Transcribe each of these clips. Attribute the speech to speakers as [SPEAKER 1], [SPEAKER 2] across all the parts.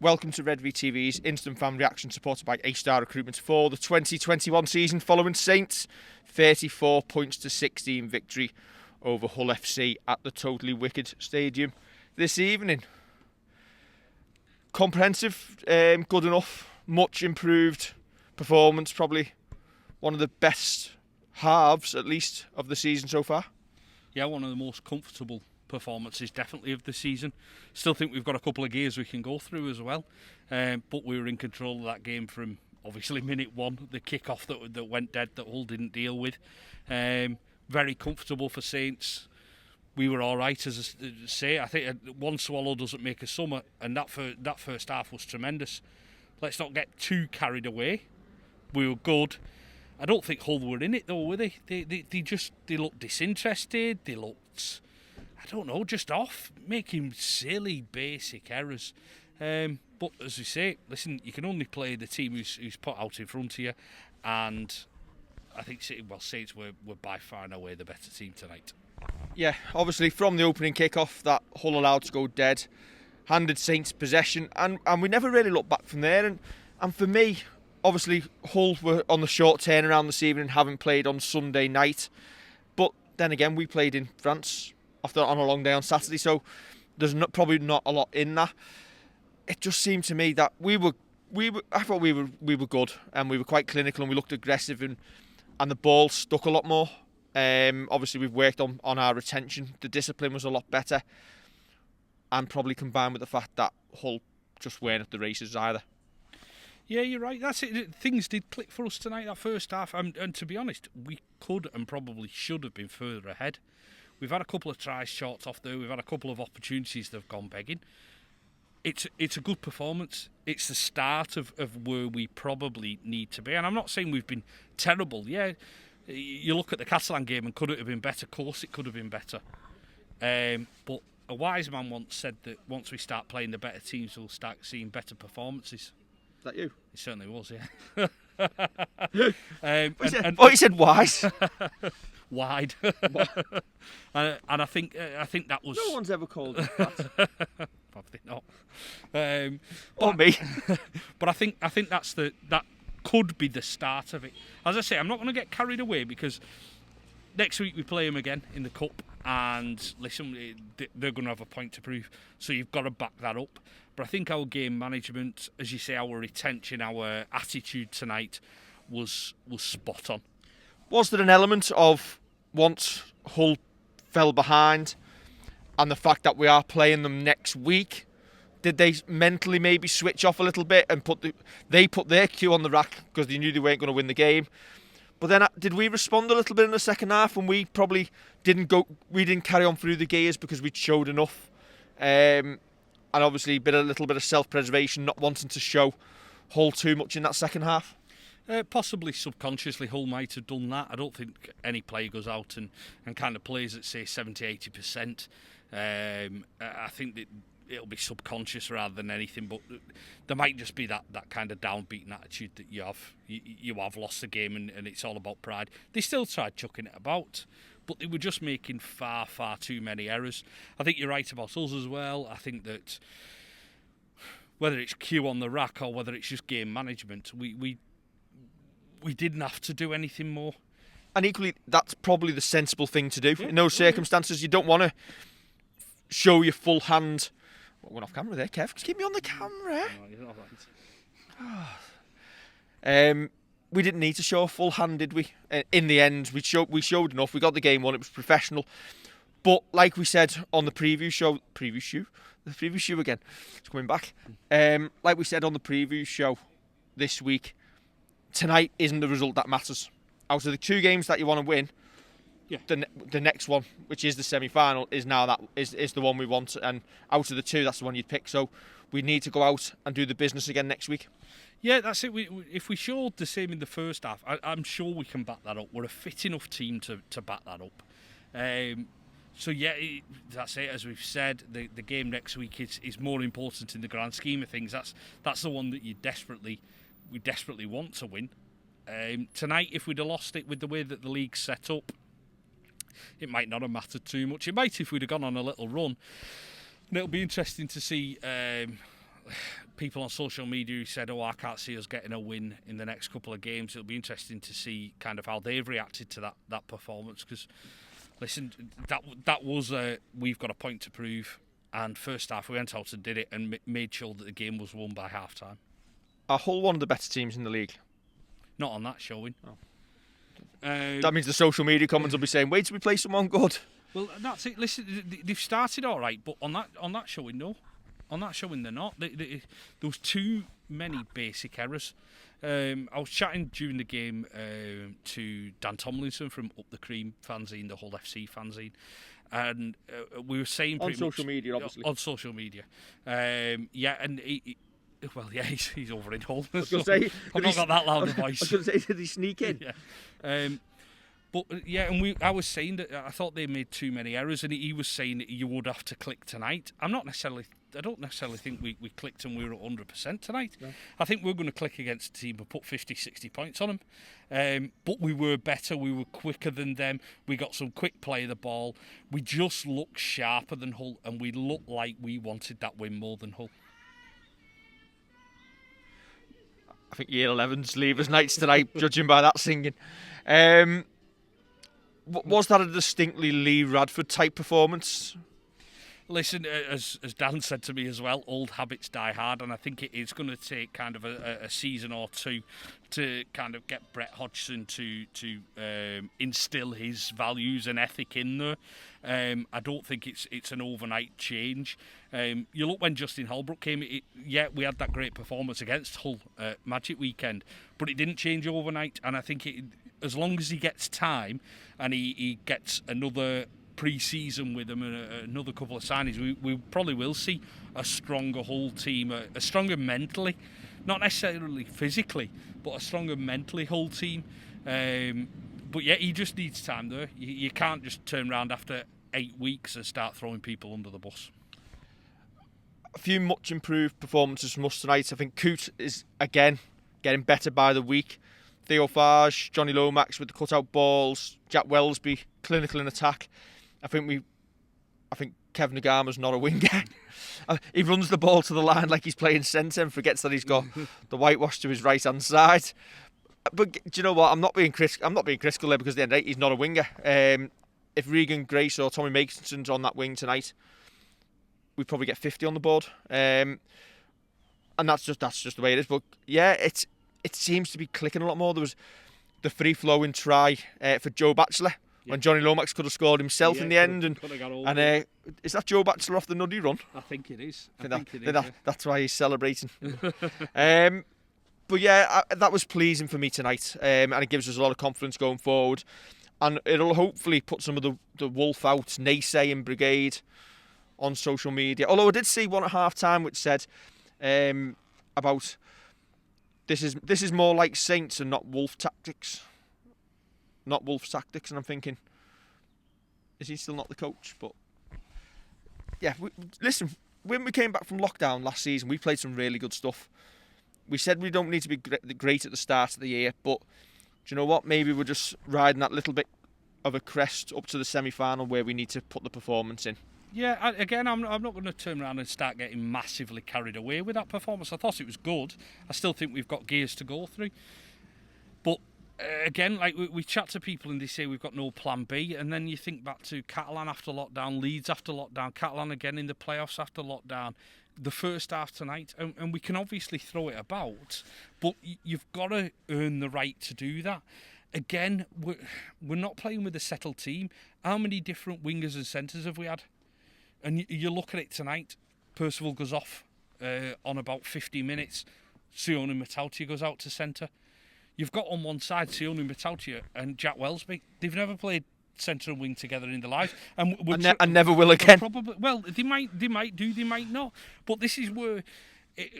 [SPEAKER 1] Welcome to Redvee TV's instant fan reaction supported by A-Star Recruitment for the 2021 season following Saints' 34 points to 16 victory over Hull FC at the Totally Wicked Stadium this evening. Comprehensive, good enough, much improved performance, probably one of the best halves at least of the season so far.
[SPEAKER 2] Yeah, one of the most comfortable performances definitely of the season. Still think we've got a couple of gears we can go through as well, but we were in control of that game from obviously minute one, the kick-off that went dead that Hull didn't deal with. Very comfortable for Saints. We were all right, as I say. I think one swallow doesn't make a summer, and that first half was tremendous. Let's not get too carried away. We were good. I don't think Hull were in it though, were they? They looked disinterested. They looked, I don't know, just off, making silly basic errors. But as we say, listen, you can only play the team who's put out in front of you, and I think Saints were by far and away the better team tonight.
[SPEAKER 1] Yeah, obviously from the opening kick-off that Hull allowed to go dead, handed Saints possession, and we never really looked back from there. And for me, obviously Hull were on the short turnaround this evening, having played on Sunday night. But then again, we played in France on a long day on Saturday, so there's probably not a lot in that. It just seemed to me that I thought we were good, and we were quite clinical, and we looked aggressive, and the ball stuck a lot more. Obviously we've worked on our retention. The discipline was a lot better, and probably combined with the fact that Hull just weren't at the races either.
[SPEAKER 2] Yeah, you're right. That's it. Things did click for us tonight, that first half. And to be honest, we could and probably should have been further ahead. We've had a couple of tries shots off there. We've had a couple of opportunities that have gone begging. It's a good performance. It's the start of where we probably need to be. And I'm not saying we've been terrible. Yeah, you look at the Catalan game and could it have been better? Of course it could have been better. But a wise man once said that once we start playing the better teams, we'll start seeing better performances.
[SPEAKER 1] Is that you?
[SPEAKER 2] It certainly was, yeah.
[SPEAKER 1] You said wise.
[SPEAKER 2] Wide. And I think that was...
[SPEAKER 1] No one's ever called it that.
[SPEAKER 2] Probably not.
[SPEAKER 1] Or me.
[SPEAKER 2] But I think that could be the start of it. As I say, I'm not going to get carried away because next week we play them again in the Cup, and listen, they're going to have a point to prove, so you've got to back that up. But I think our game management, as you say, our retention, our attitude tonight was spot on.
[SPEAKER 1] Was there an element of once Hull fell behind and the fact that we are playing them next week, did they mentally maybe switch off a little bit and put their cue on the rack because they knew they weren't going to win the game? But then did we respond a little bit in the second half when we probably didn't carry on through the gears because we'd showed enough? And obviously a little bit of self-preservation, not wanting to show Hull too much in that second half?
[SPEAKER 2] Possibly subconsciously Hull might have done that. I don't think any player goes out and kind of plays at say 70-80%. I think that it'll be subconscious rather than anything, but there might just be that kind of downbeaten attitude that you have lost the game and it's all about pride. They still tried chucking it about, but they were just making far too many errors. I think you're right about us as well. I think that whether it's cue on the rack or whether it's just game management, we didn't have to do anything more.
[SPEAKER 1] And equally, that's probably the sensible thing to do. In those circumstances, you don't want to show your full hand. What went off camera there, Kev? Just keep me on the camera.
[SPEAKER 2] No, you're not right.
[SPEAKER 1] We didn't need to show a full hand, did we? In the end, we showed enough. We got the game won. It was professional. But like we said on the preview show again, it's coming back. Like we said on the preview show this week, tonight isn't the result that matters. Out of the two games that you want to win,
[SPEAKER 2] yeah,
[SPEAKER 1] the next one, which is the semi-final, is the one we want. And out of the two, that's the one you'd pick. So we need to go out and do the business again next week.
[SPEAKER 2] Yeah, that's it. If we showed the same in the first half, I'm sure we can back that up. We're a fit enough team to back that up. So yeah, that's it. As we've said, the game next week is more important in the grand scheme of things. That's the one that we desperately want to win. Tonight, if we'd have lost it with the way that the league's set up, it might not have mattered too much. It might if we'd have gone on a little run. And it'll be interesting to see people on social media who said, "Oh, I can't see us getting a win in the next couple of games." It'll be interesting to see kind of how they've reacted to that performance. Because, listen, that was we've got a point to prove. And first half, we went out and did it and made sure that the game was won by half time.
[SPEAKER 1] Are Hull one of the better teams in the league?
[SPEAKER 2] Not on that showing.
[SPEAKER 1] Oh. That means the social media comments will be saying, "Wait till we play someone good."
[SPEAKER 2] Well, that's it. Listen, they've started all right, but on that showing, no. On that showing, they're not. There was too many basic errors. I was chatting during the game to Dan Tomlinson from Up the Cream fanzine, the Hull FC fanzine, and we were saying
[SPEAKER 1] on social media, obviously.
[SPEAKER 2] On social media, yeah, and he's over in Hull.
[SPEAKER 1] I was going to say,
[SPEAKER 2] I've not got that loud a voice.
[SPEAKER 1] I was going to say, did he sneak in?
[SPEAKER 2] Yeah. But yeah, and I was saying that I thought they made too many errors, and he was saying that you would have to click tonight. I don't necessarily think we clicked and we were at 100% tonight. No. I think we're going to click against a team and put 50, 60 points on them. But we were better, we were quicker than them, we got some quick play of the ball. We just looked sharper than Hull, and we looked like we wanted that win more than Hull.
[SPEAKER 1] I think Year 11's leavers nights tonight, judging by that singing. Was that a distinctly Lee Radford type performance?
[SPEAKER 2] Listen, as Dan said to me as well, old habits die hard, and I think it is going to take kind of a season or two to kind of get Brett Hodgson to instill his values and ethic in there. I don't think it's an overnight change. You look when Justin Holbrook came, we had that great performance against Hull Magic Weekend, but it didn't change overnight, and I think as long as he gets time and he gets another pre-season with them and another couple of signings, we probably will see a stronger Hull team, a stronger mentally, not necessarily physically, but a stronger mentally Hull team. But yeah, he just needs time there. You can't just turn around after 8 weeks and start throwing people under the bus.
[SPEAKER 1] A few much improved performances from us tonight. I think Coote is again getting better by the week. Theo Farge, Johnny Lomax with the cut-out balls, Jack Wellesby clinical in attack. I think Kevin Nagama's not a winger. He runs the ball to the line like he's playing centre and forgets that he's got the whitewash to his right hand side. But do you know what? I'm not being critical there, because at the end of the day, he's not a winger. If Regan Grace or Tommy Mason's on that wing tonight, we'd probably get 50 on the board. And that's just the way it is. But yeah, it seems to be clicking a lot more. There was the free-flowing try for Joe Batchelor. Yeah. When Johnny Lomax could have scored himself in the end, and is that Joe Batchelor off the nuddy run?
[SPEAKER 2] I think it is.
[SPEAKER 1] That's why he's celebrating. But yeah, that was pleasing for me tonight, and it gives us a lot of confidence going forward, and it'll hopefully put some of the Wolf out naysaying brigade on social media. Although I did see one at half time which said about this is more like Saints and not Wolf tactics. Not Wolf's tactics, and I'm thinking, is he still not the coach? But yeah, listen, when we came back from lockdown last season, we played some really good stuff. We said we don't need to be great at the start of the year, but do you know what? Maybe we're just riding that little bit of a crest up to the semi-final where we need to put the performance in.
[SPEAKER 2] Yeah, again, I'm not going to turn around and start getting massively carried away with that performance. I thought it was good. I still think we've got gears to go through. But again, like we chat to people and they say we've got no plan B, and then you think back to Catalan after lockdown, Leeds after lockdown, Catalan again in the playoffs after lockdown, the first half tonight, and we can obviously throw it about, but you've got to earn the right to do that. Again, we're not playing with a settled team. How many different wingers and centres have we had? And you look at it tonight, Percival goes off on about 50 minutes, Sione Matautia goes out to centre. You've got on one side Sione Matautia and Jack Wellesby. They've never played centre and wing together in their lives, and
[SPEAKER 1] never will again.
[SPEAKER 2] Probably, well, they might do, they might not. But this is where,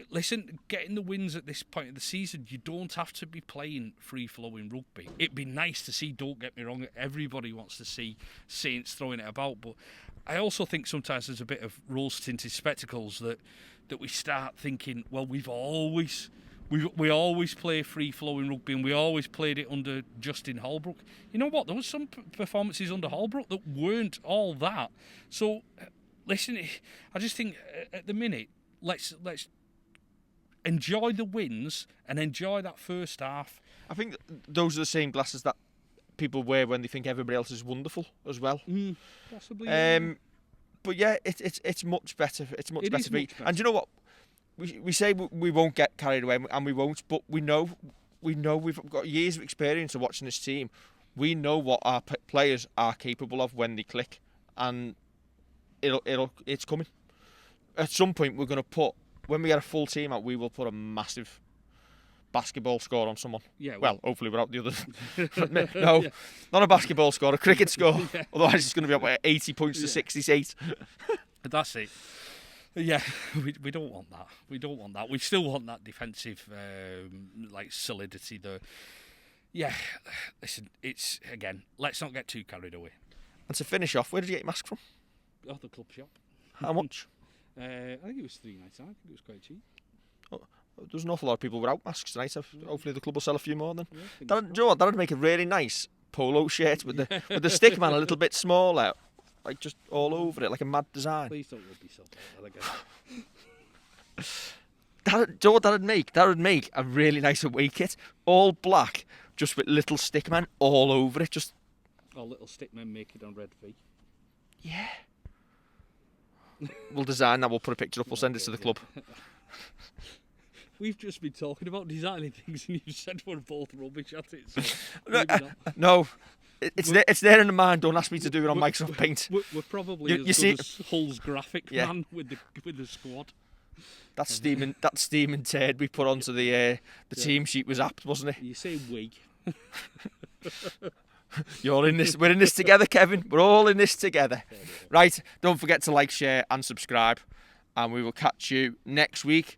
[SPEAKER 2] listen, getting the wins at this point of the season, you don't have to be playing free-flowing rugby. It'd be nice to see. Don't get me wrong. Everybody wants to see Saints throwing it about, but I also think sometimes there's a bit of rose-tinted spectacles that we start thinking, well, we always play free-flowing rugby, and we always played it under Justin Holbrook. You know what? There was some performances under Holbrook that weren't all that. So, listen, I just think at the minute, let's enjoy the wins and enjoy that first half.
[SPEAKER 1] I think those are the same glasses that people wear when they think everybody else is wonderful as well.
[SPEAKER 2] Possibly. Yeah.
[SPEAKER 1] But yeah, it's much better. It's much
[SPEAKER 2] It
[SPEAKER 1] better
[SPEAKER 2] is
[SPEAKER 1] for me.
[SPEAKER 2] much better.
[SPEAKER 1] And do you know what? We say we won't get carried away, and we won't. But we know we've got years of experience of watching this team. We know what our players are capable of when they click, and it's coming. At some point, we're going to put, when we get a full team out, we will put a massive basketball score on someone.
[SPEAKER 2] Yeah.
[SPEAKER 1] Well, hopefully without the others. No, not a basketball score, a cricket score.
[SPEAKER 2] Yeah.
[SPEAKER 1] Otherwise, it's going to be up 80 points to 68.
[SPEAKER 2] That's it. Yeah, we don't want that. We don't want that. We still want that defensive solidity though. Yeah, listen, it's, again, let's not get too carried away.
[SPEAKER 1] And to finish off, where did you get your mask from?
[SPEAKER 2] Oh, the club shop.
[SPEAKER 1] How much?
[SPEAKER 2] I think it was £3.99. I think it was quite cheap.
[SPEAKER 1] There's an awful lot of people without masks tonight. Hopefully the club will sell a few more then.
[SPEAKER 2] Yeah,
[SPEAKER 1] Do you know what? That'd make a really nice polo shirt with the stick man a little bit smaller, like just all over it, like a mad design.
[SPEAKER 2] Please don't rub yourself out again.
[SPEAKER 1] Do you know what that'd make? That would make a really nice away kit, all black, just with little stick man all over it. Just
[SPEAKER 2] Little stick men make it on Redvee.
[SPEAKER 1] yeah. We'll design that. We'll put a picture up. We'll send it to the club.
[SPEAKER 2] We've just been talking about designing things, and you said we're both rubbish at it. So
[SPEAKER 1] No, it's there in the mind. Don't ask me to do it on Microsoft Paint.
[SPEAKER 2] We're probably
[SPEAKER 1] You
[SPEAKER 2] as
[SPEAKER 1] see-
[SPEAKER 2] good as Hull's graphic man with the squad.
[SPEAKER 1] That steaming turd we put onto the team sheet was apt, wasn't it?
[SPEAKER 2] You say we.
[SPEAKER 1] You're in this. We're in this together, Kevin. We're all in this together. Right. Don't forget to like, share, and subscribe. And we will catch you next week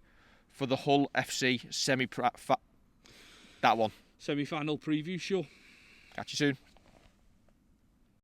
[SPEAKER 1] for the Hull FC semi-final preview show. Catch you soon.